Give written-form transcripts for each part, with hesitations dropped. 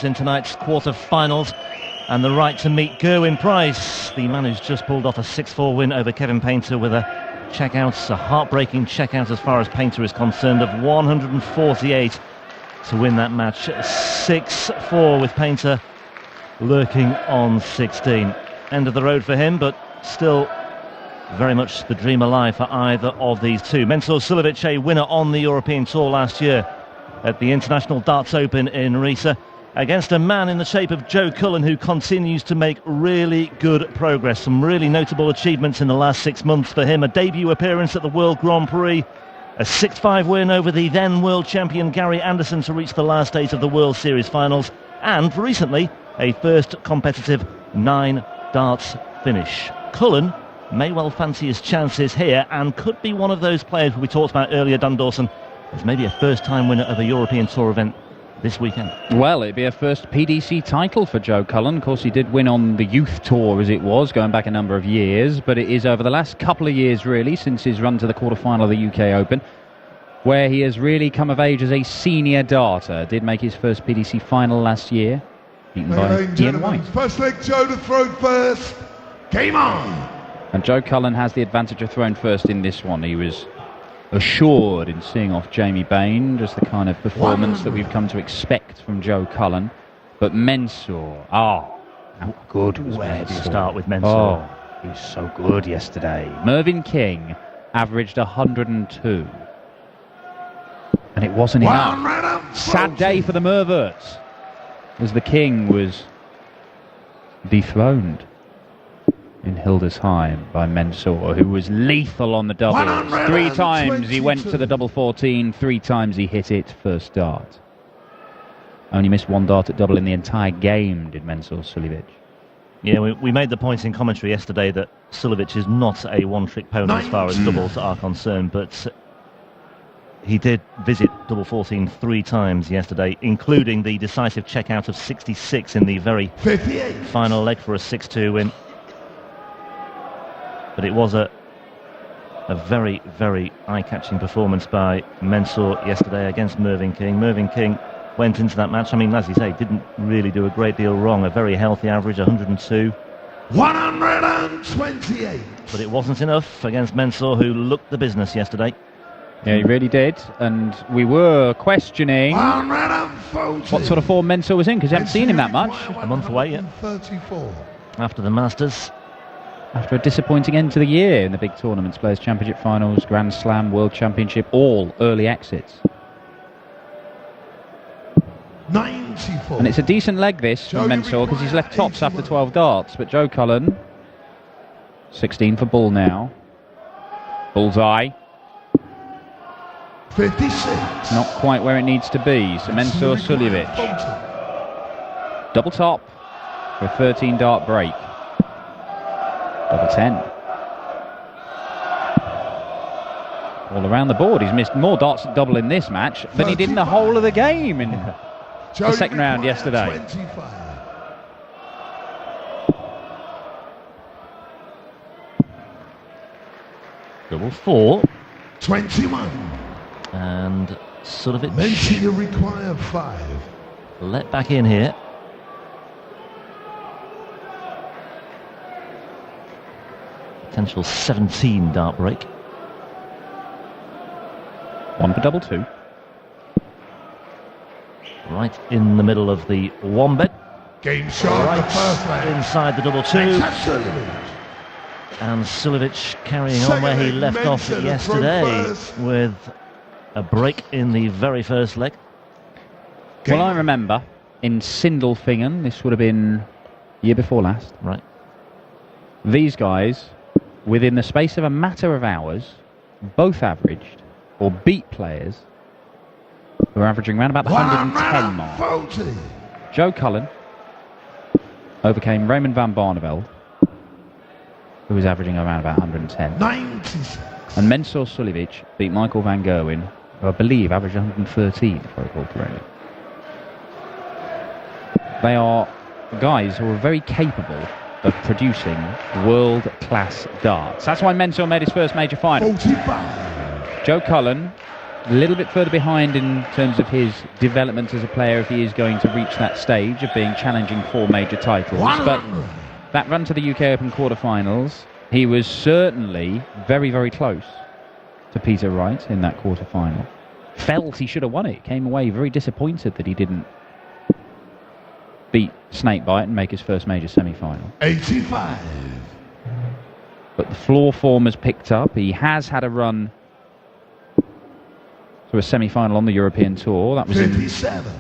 in tonight's quarter-finals, and the right to meet Gerwyn Price, the man who's just pulled off a 6-4 win over Kevin Painter with a heartbreaking checkout as far as Painter is concerned, of 148 to win that match. 6-4 with Painter lurking on 16. End of the road for him, but still very much the dream alive for either of these two. Mensur Suljovic, a winner on the European Tour last year at the International Darts Open in Riesa, against a man in the shape of Joe Cullen, who continues to make really good progress. Some really notable achievements in the last 6 months for him. A debut appearance at the World Grand Prix, a 6-5 win over the then world champion Gary Anderson to reach the last stage of the World Series finals, and recently a first competitive 9 darts finish. Cullen may well fancy his chances here and could be one of those players we talked about earlier, Dan Dawson, as maybe a first-time winner of a European Tour event this weekend. Well, it'd be a first PDC title for Joe Cullen. Of course, he did win on the youth tour as it was, going back a number of years, but it is over the last couple of years, really, since his run to the quarter-final of the UK Open, where he has really come of age as a senior darter. Did make his first PDC final last year, beaten by Ian White. First leg, Joe to throw first. Game on! And Joe Cullen has the advantage of throwing first in this one. He was assured in seeing off Jamie Bain, just the kind of performance that we've come to expect from Joe Cullen. But Mensur, how good was Where do you Mensur? start with Mensur? Oh, he was so good yesterday. Mervyn King averaged 102. And it wasn't enough. Sad day for the Merverts, as the King was dethroned in Hildesheim by Mensur, who was lethal on the doubles. 3 times he went to the double 14, 3 times he hit it first dart. Only missed 1 dart at double in the entire game, did Mensur Suljovic. Yeah, we made the point in commentary yesterday that Suljovic is not a one-trick pony as far as doubles are concerned, but he did visit double 14 3 times yesterday, including the decisive checkout of 66 in the very final leg for a 6-2 win. But it was a very, very eye-catching performance by Mensur yesterday against Mervyn King. Mervyn King went into that match, I mean, as you say, didn't really do a great deal wrong. A very healthy average, 102. 128. But it wasn't enough against Mensur, who looked the business yesterday. Yeah, he really did. And we were questioning what sort of form Mensur was in, because you haven't seen him that much. A month away, yeah. 34. After the Masters. After a disappointing end to the year in the big tournaments, Players' Championship finals, Grand Slam, World Championship, all early exits. 94. And it's a decent leg, this, from Mensur, because he's left tops after 12 darts. But Joe Cullen, 16 for bull now. Bullseye. 56. Not quite where it needs to be. So Mensur Suljovic. Double top for a 13 dart break. Double 10. All around the board. He's missed more darts at double in this match than he did in the whole of the game in the second round yesterday. 25. Double 4. 21. And Suljovic Mensur, you require 5. let back in here. Potential 17 dart break. 1 for double 2. Right in the middle of the wombat. Game shot, the first leg. Inside the double 2. And Suljovic carrying on where he left off yesterday with a break in the very first leg. Well, I remember in Sindelfingen, this would have been year before last. Right. These guys, within the space of a matter of hours, both averaged or beat players who are averaging around about the 110 mark. Joe Cullen overcame Raymond van Barneveld, who was averaging around about 110. 96. And Mensur Suljovic beat Michael van Gerwen, who I believe averaged 113, if I recall correctly. They are guys who are very capable of producing world-class darts. That's why Mensur made his first major final. 45. Joe Cullen a little bit further behind in terms of his development as a player if he is going to reach that stage of being challenging for major titles. But that run to the UK Open quarterfinals, he was certainly very, very close to Peter Wright in that quarterfinal. Felt he should have won it. Came away very disappointed that he didn't beat Snakebite and make his first major semi-final. 85. But the floor form has picked up. He has had a run to a semi-final on the European Tour. That was 57.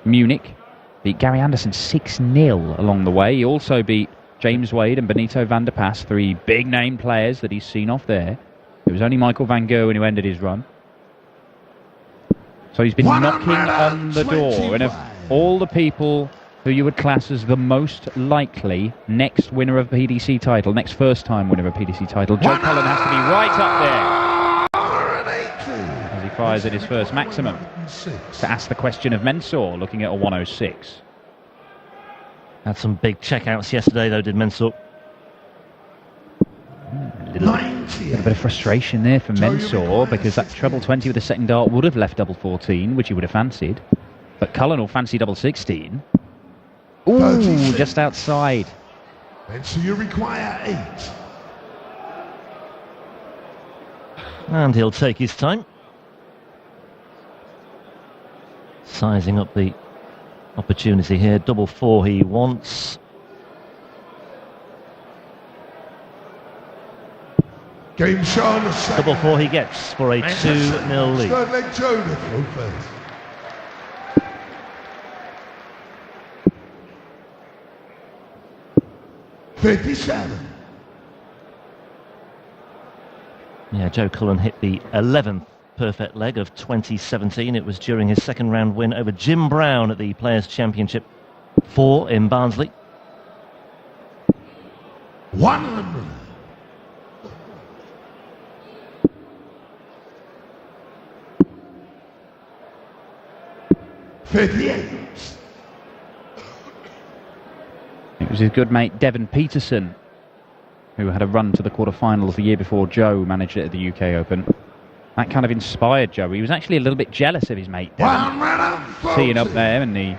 in Munich. Beat Gary Anderson 6-0 along the way. He also beat James Wade and Benito van der Pas, 3 big-name players that he's seen off there. It was only Michael van Gerwen who ended his run. So he's been knocking on the door. And of all the people who you would class as the most likely next winner of a PDC title, next first-time winner of a PDC title, Joe Cullen has to be right up there as he fires at his first maximum. To ask the question of Mensur, looking at a 106. Had some big checkouts yesterday, though, did Mensur. A little bit of frustration there for Mensur, because that treble 20 with the second dart would have left double 14, which he would have fancied. But Cullen will fancy double 16. Ooh, just outside. So you require 8. And he'll take his time. Sizing up the opportunity here. Double 4 he wants. Game shown. Double 4 he gets for a 2-0 lead. Third leg Joe to throw first. Yeah, Joe Cullen hit the 11th perfect leg of 2017. It was during his second round win over Jim Brown at the Players' Championship 4 in Barnsley. 100. It was his good mate Devon Peterson who had a run to the quarterfinals the year before Joe managed it at the UK Open. That kind of inspired Joe. He was actually a little bit jealous of his mate Devon, seeing up there in the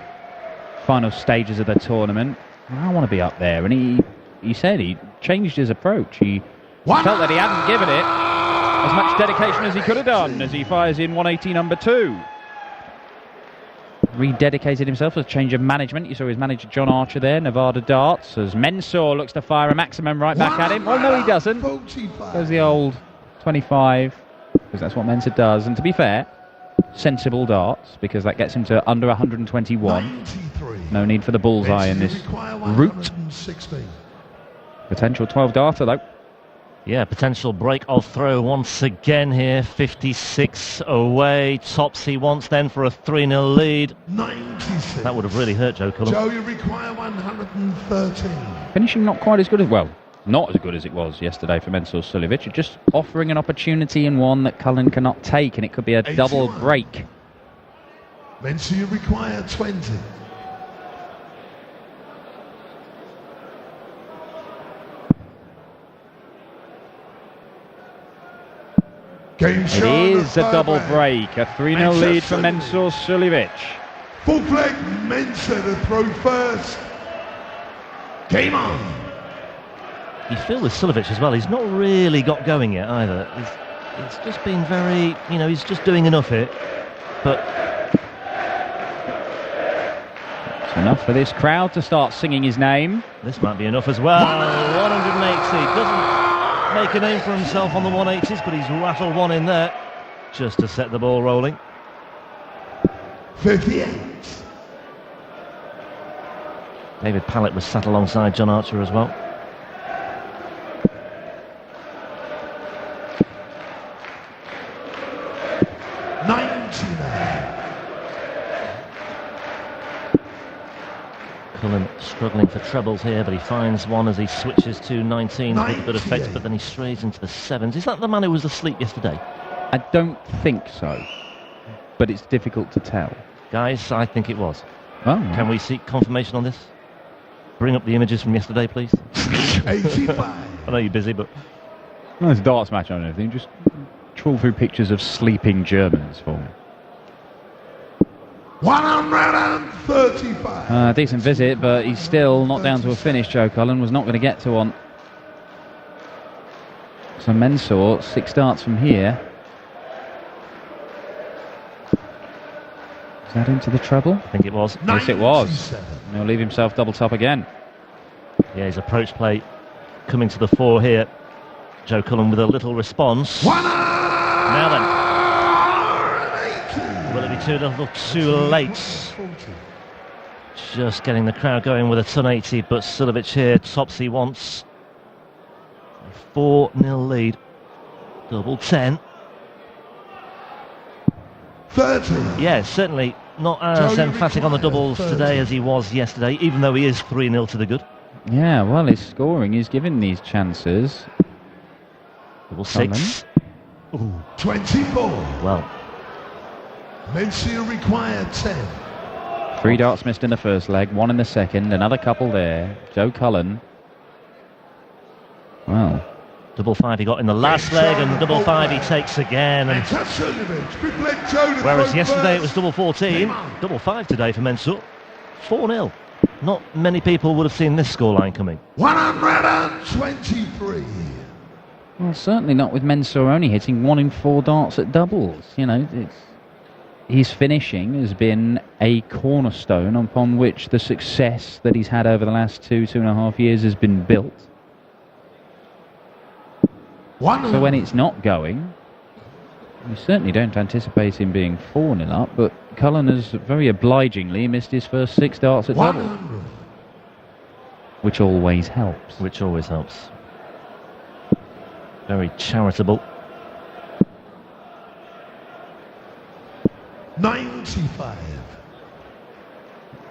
final stages of the tournament. I want to be up there. And he said he changed his approach. He felt that he hadn't given it as much dedication as he could have done as he fires in 180 number 2. Rededicated himself to a change of management. You saw his manager John Archer there, Nevada Darts, as Mensur looks to fire a maximum right back at him. Oh no, he doesn't. Goes the old 25, because that's what Mensur does. And to be fair, sensible darts, because that gets him to under 121. No need for the bullseye in this route. Potential 12 darter though. Yeah, potential break of throw once again here. 56 away. Tops he wants then for a 3-0 lead. 96. That would have really hurt Joe Cullen. Joe, you require 113. Finishing not quite as good as, well, not as good as it was yesterday for Mensur Suljovic. Just offering an opportunity in one that Cullen cannot take, and it could be a 81. double break. Mensur, you require 20. Game It is a double break, a 3-0 lead for Mensur Suljovic. Full flag, Mensur to throw first. Game on. You feel with Suljovic as well, he's not really got going yet either. He's just been very, he's just doing enough here. But it's enough for this crowd to start singing his name. This might be enough as well. 180. Doesn't make a name for himself on the 180s, but he's rattled one in there just to set the ball rolling. 58. David Pallett was sat alongside John Archer as well. Cullen struggling for trebles here, but he finds one as he switches to 19s with good effect, but then he strays into the 7s. Is that the man who was asleep yesterday? I don't think so, but it's difficult to tell. Guys, I think it was. Oh. Can we seek confirmation on this? Bring up the images from yesterday, please. 85. I know you're busy, but... Well, there's a darts match on anything, just trawl through pictures of sleeping Germans for me. 135. Decent visit, but he's still not down to a finish. Joe Cullen was not going to get to one. So Mensur, 6 starts from here. Is that into the treble? I think it was. Yes, it was. And he'll leave himself double top again. Yeah, his approach play coming to the fore here. Joe Cullen with a little response. Now then. Will it be too little, too late? Just getting the crowd going with a ton 80, but Suljovic here tops he wants. A 4-0 lead. Double 10. 30. Yeah, certainly not as emphatic on the doubles today as he was yesterday, even though he is 3-0 to the good. Yeah, well, his scoring is giving these chances. Double 6. Ooh. 24. Well. Mensur required 10. 3 darts missed in the first leg, 1 in the second, another couple there. Joe Cullen. Well. Double 5 he got in the last leg, and double 5 he takes again. And whereas yesterday it was double 14, double 5 today for Mensur. 4-0. Not many people would have seen this scoreline coming. 123. Well, certainly not with Mensur only hitting 1 in 4 darts at doubles. You know, his finishing has been a cornerstone upon which the success that he's had over the last 2.5 years has been built. So when it's not going, we certainly don't anticipate him being 4-0 up, but Cullen has very obligingly missed his first 6 darts at double. Which always helps. Which always helps. Very charitable. 95.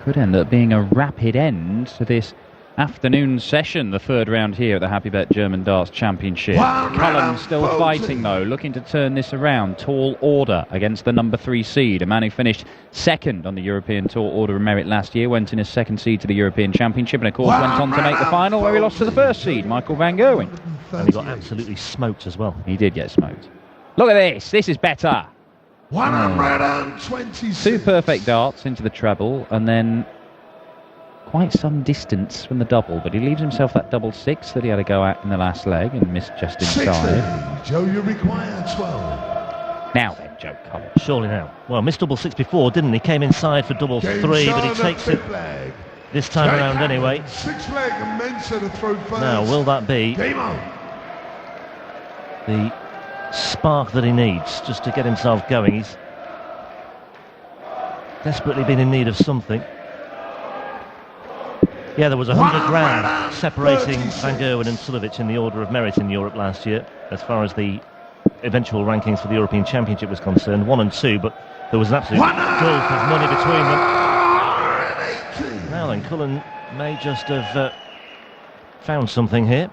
Could end up being a rapid end to this afternoon session, the 3rd round here at the Happy Bet German Darts Championship. Cullen still fighting though, looking to turn this around. Tall order against the number 3 seed, a man who finished 2nd on the European Tour Order of Merit last year, went in as 2nd seed to the European Championship, and of course went on to make the final where he lost to the 1st seed, Michael van Gerwen. And he got absolutely smoked as well. He did get smoked. Look at this is better. 126. 2 perfect darts into the treble, and then quite some distance from the double, but he leaves himself that double 6 that he had to go at in the last leg and missed just inside. 60. Joe, you require 12. Now then, Joe Cullen. Surely now. Well, missed double 6 before, didn't he? Came inside for double 3, but he takes it this time around anyway. 6 leg and Mensur to throw first. Now, will that be the spark that he needs just to get himself going? He's desperately been in need of something. Yeah, there was 100 grand separating Van Gerwen and Suljovic in the Order of Merit in Europe last year, as far as the eventual rankings for the European Championship was concerned, 1 and 2, but there was an absolute gulf of money between them. Now then, Cullen may just have found something here.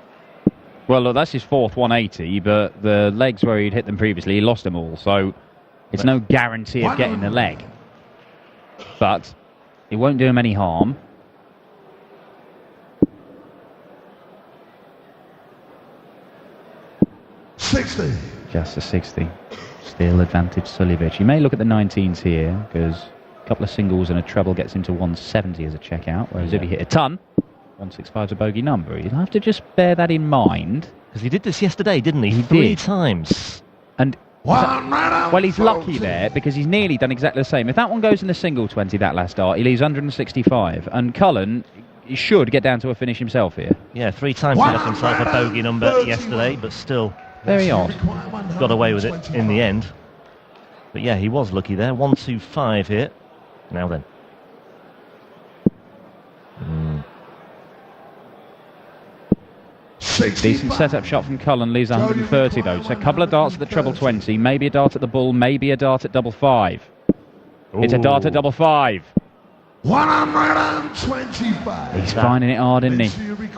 Well, look, that's his 4th 180, but the legs where he'd hit them previously, he lost them all, so it's no guarantee of getting the leg. But it won't do him any harm. Just a 60. Still advantage Suljovic. You may look at the 19s here, because a couple of singles and a treble gets him to 170 as a checkout, whereas if he hit a ton, 165 is a bogey number. You'll have to just bear that in mind. Because he did this yesterday, didn't he? He 3 did. times. And well, he's lucky there, because he's nearly done exactly the same. If that one goes in the single 20, that last dart, he leaves 165. And Cullen, he should get down to a finish himself here. Yeah, 3 times he left himself a bogey number yesterday, but still very odd. Got away with it in the end. But yeah, he was lucky there. 125 here. Now then. Decent setup shot from Cullen, leaves 130 though. So a couple of darts at the treble 20, maybe a dart at the bull, maybe a dart at double 5. Ooh. It's a dart at double 5. 125. He's finding it hard, isn't he?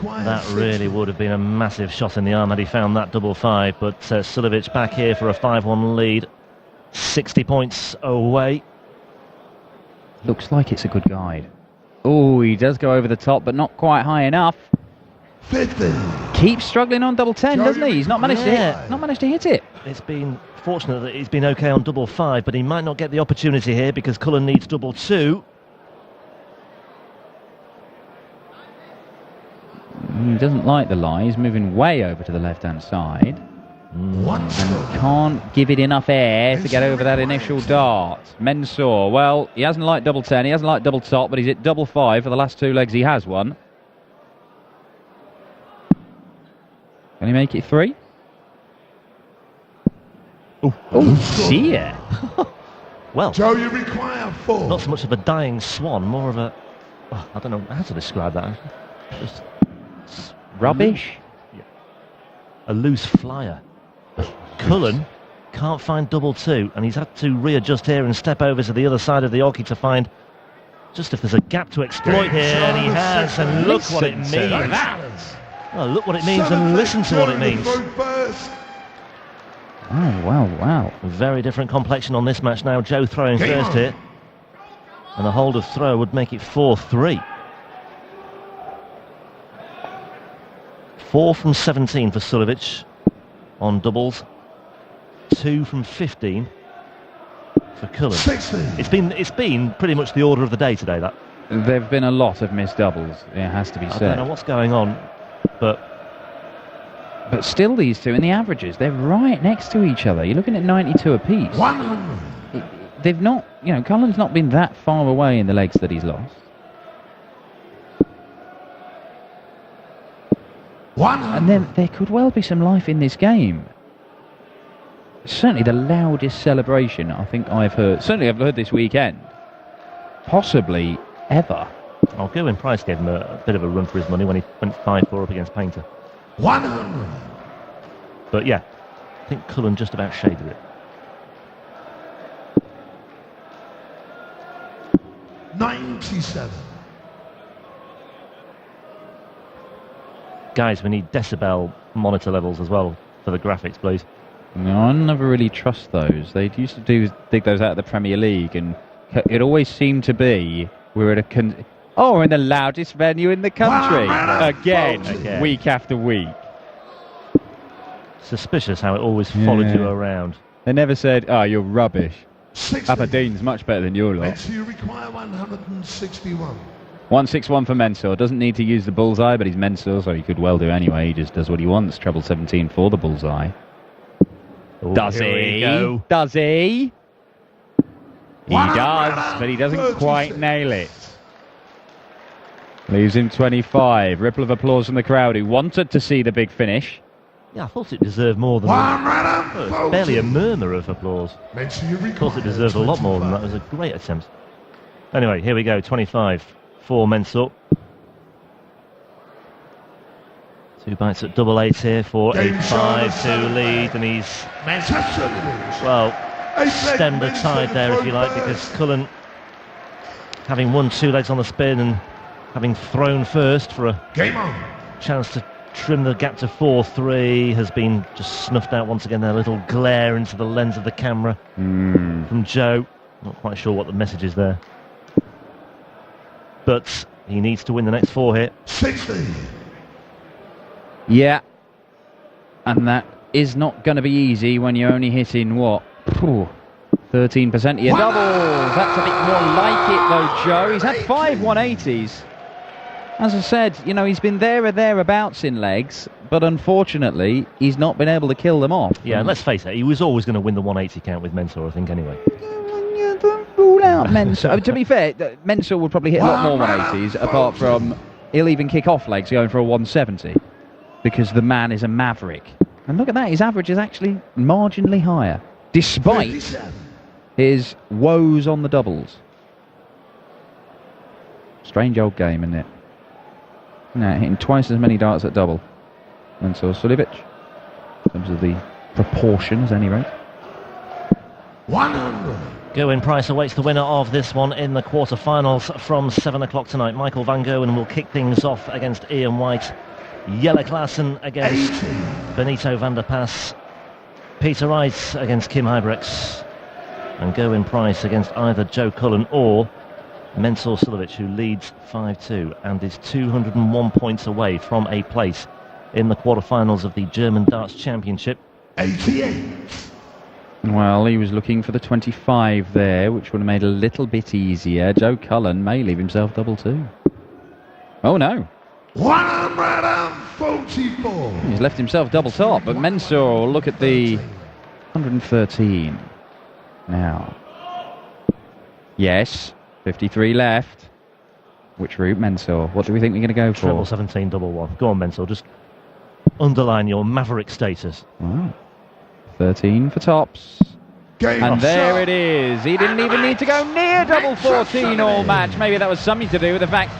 That really would have been a massive shot in the arm had he found that double 5. But Suljovic back here for a 5-1 lead. 60 points away. Looks like it's a good guide. Oh, he does go over the top, but not quite high enough. 50. Keeps struggling on double 10, doesn't he? He's not managed to hit it. it's been fortunate that he's been okay on double 5, but he might not get the opportunity here because Cullen needs double 2. He doesn't like the lie. He's moving way over to the left-hand side. And can't give it enough air to get over that initial dart. Mensur, well, he hasn't liked double 10, he hasn't liked double top, but he's hit double 5 for the last 2 legs he has won. Can he make it 3? Oh dear. Well, Joe, you require 4. not so much of a dying swan, more of a... Oh, I don't know how to describe that. Just Rubbish? a loose flyer. Cullen can't find double 2, and he's had to readjust here and step over to the other side of the oki to find just if there's a gap to exploit here, and he has, and look what it means. Well, look what it means and listen to what it means. Oh, wow. Very different complexion on this match now. Joe throwing first here, and a hold of throw would make it 4-3. 4 from 17 for Suljovic on doubles. 2 from 15 for Cullen. 16. It's been pretty much the order of the day today. That There have been a lot of missed doubles, it has to be I said. don't know what's going on, but still these two in the averages, they're right next to each other. You're looking at 92 apiece. 100. They've not, Cullen's not been that far away in the legs that he's lost. 100. And then there could well be some life in this game. Certainly the loudest celebration I think I've heard this weekend, possibly ever. I'll go in. Price gave him a bit of a run for his money when he went 5-4 up against Painter. 100. But yeah, I think Cullen just about shaded it. 97. Guys, we need decibel monitor levels as well for the graphics, please. No, I never really trust those. They used to dig those out of the Premier League, and it always seemed to be we're at we're in the loudest venue in the country again, week after week. Suspicious how it always followed you around. They never said, "Oh, you're rubbish." 60. Aberdeen's much better than your lot. Mensur, you require 161. 161 for Mensur. Doesn't need to use the bullseye, but he's Mensur, so he could well do anyway. He just does what he wants. Treble 17 for the bullseye. Ooh, Does here we he? go. Does he? He does, but he doesn't quite nail it. Leaves him 25. Ripple of applause from the crowd who wanted to see the big finish. Yeah, I thought it deserved more than that. It's barely a murmur of applause. Of course, it deserved a lot more than that. It was a great attempt. Anyway, here we go. 25 for Mensur. 2 bites at double 8 here for a 5-2 lead, and he's, well, stemmed the tide there, if you like, because Cullen, having won 2 legs on the spin and having thrown first for a chance to trim the gap to 4-3, has been just snuffed out once again. There, a little glare into the lens of the camera from Joe. Not quite sure what the message is there, but he needs to win the next 4 here. 60. Yeah, and that is not going to be easy when you're only hitting, what, 13% of your doubles. That's a bit more like it, though, Joe. He's had 5 180s. As I said, he's been there or thereabouts in legs, but unfortunately, he's not been able to kill them off. Yeah, and let's face it, he was always going to win the 180 count with Mensur, I think, anyway. Don't rule out Mensur. To be fair, Mensur would probably hit a lot more 180s, apart from he'll even kick off legs going for a 170. Because the man is a maverick. And look at that, his average is actually marginally higher, despite 57. his woes on the doubles. Strange old game, isn't it? Now, hitting twice as many darts at double. Mensur Suljovic, in terms of the proportions, at any rate. 100. Gerwyn Price awaits the winner of this one in the quarterfinals from 7 o'clock tonight. Michael van Gerwen will kick things off against Ian White. Jelle Klaassen against 80. Benito van der Pas. Peter Wright against Kim Huybrechts. And Gerwyn Price against either Joe Cullen or Mensur Suljovic, who leads 5-2 and is 201 points away from a place in the quarterfinals of the German Darts Championship. 88. Well, he was looking for the 25 there, which would have made it a little bit easier. Joe Cullen may leave himself double two. Oh no. 144. He's left himself double top, but Mensur will look at the 113 now. Yes, 53 left. Which route, Mensur? What do we think we're going to go for? Treble 17, double one. Go on, Mensur, just underline your maverick status. Wow. 13 for tops. And there it is. He didn't even need to go near double 14 all match. Maybe that was something to do with the fact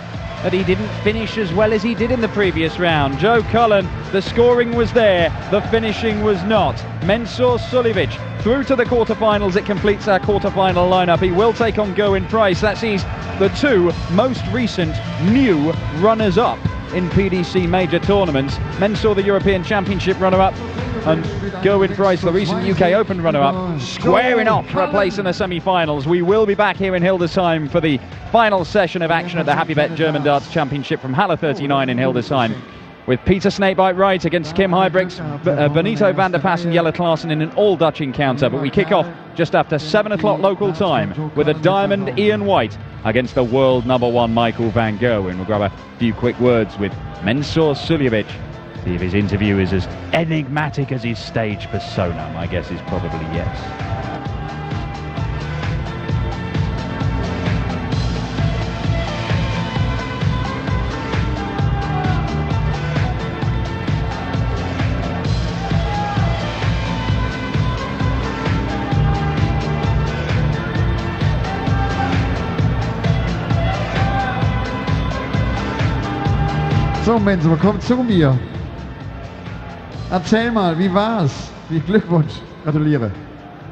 that he didn't finish as well as he did in the previous round. Joe Cullen, the scoring was there, the finishing was not. Mensur Suljovic through to the quarterfinals. It completes our quarterfinal lineup. He will take on Gerwyn Price. That sees the two most recent new runners-up in PDC major tournaments. Mensur, the European Championship runner-up, and Gerwyn Price, the recent UK Open runner-up, squaring off for a place in the semi-finals. We will be back here in Hildesheim for the final session of action at the Happy Bet German Darts Championship from Halle 39 in Hildesheim, with Peter Snakebite Wright against Kim Huybrechts, Benito van der Pass and Jelle Klaassen in an all-Dutch encounter. But we kick off just after 7 o'clock local time with a diamond Ian White against the world #1 Michael van Gerwen. We'll grab a few quick words with Mensur Suljovic. See if his interview is as enigmatic as his stage persona. My guess is probably yes. So, Mensur, komm zu mir. Erzähl mal, wie war's? Glückwunsch, gratuliere.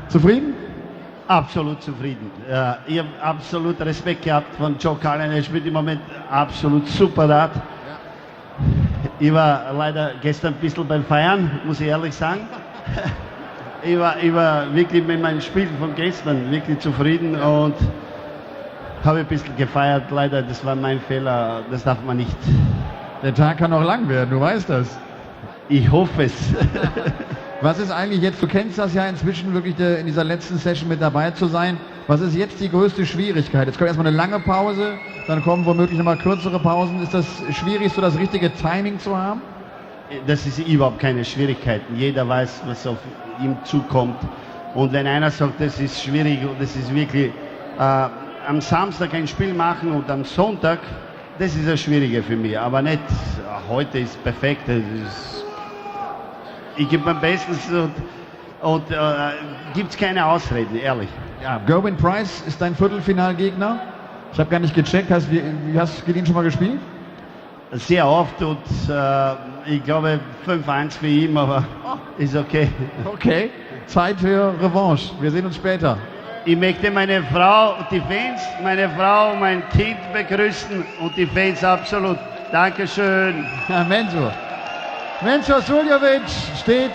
Zufrieden? Absolut zufrieden. Ich habe absolut Respekt gehabt von Joe Cullen. Er spielt im Moment absolut super Dart. Ich war leider gestern ein bisschen beim Feiern, muss ich ehrlich sagen. Ich war wirklich mit meinem Spiel von gestern wirklich zufrieden und habe ein bisschen gefeiert. Leider, das war mein Fehler. Das darf man nicht. Der Tag kann noch lang werden, du weißt das. Ich hoffe es. Was ist eigentlich jetzt, du kennst das ja inzwischen wirklich in dieser letzten Session mit dabei zu sein. Was ist jetzt die größte Schwierigkeit? Jetzt kommt erstmal eine lange Pause, dann kommen womöglich nochmal kürzere Pausen. Ist das schwierig, so das richtige Timing zu haben? Das ist überhaupt keine Schwierigkeit. Jeder weiß, was auf ihm zukommt. Und wenn einer sagt, das ist schwierig und das ist wirklich am Samstag ein Spiel machen und am Sonntag, das ist das Schwierige für mich. Aber nicht, heute ist perfekt. Ich gebe mein Bestes und gibt es keine Ausreden, ehrlich. Ja, Gerwyn Price ist dein Viertelfinalgegner. Ich habe gar nicht gecheckt, wie hast du gegen ihn schon mal gespielt? Sehr oft und ich glaube 5-1 für ihn, aber ist okay. Okay, Zeit für Revanche. Wir sehen uns später. Ich möchte meine Frau, die Fans, meine Frau, mein Kind begrüßen und die Fans absolut. Dankeschön. Ja, Mensur Suljovic steht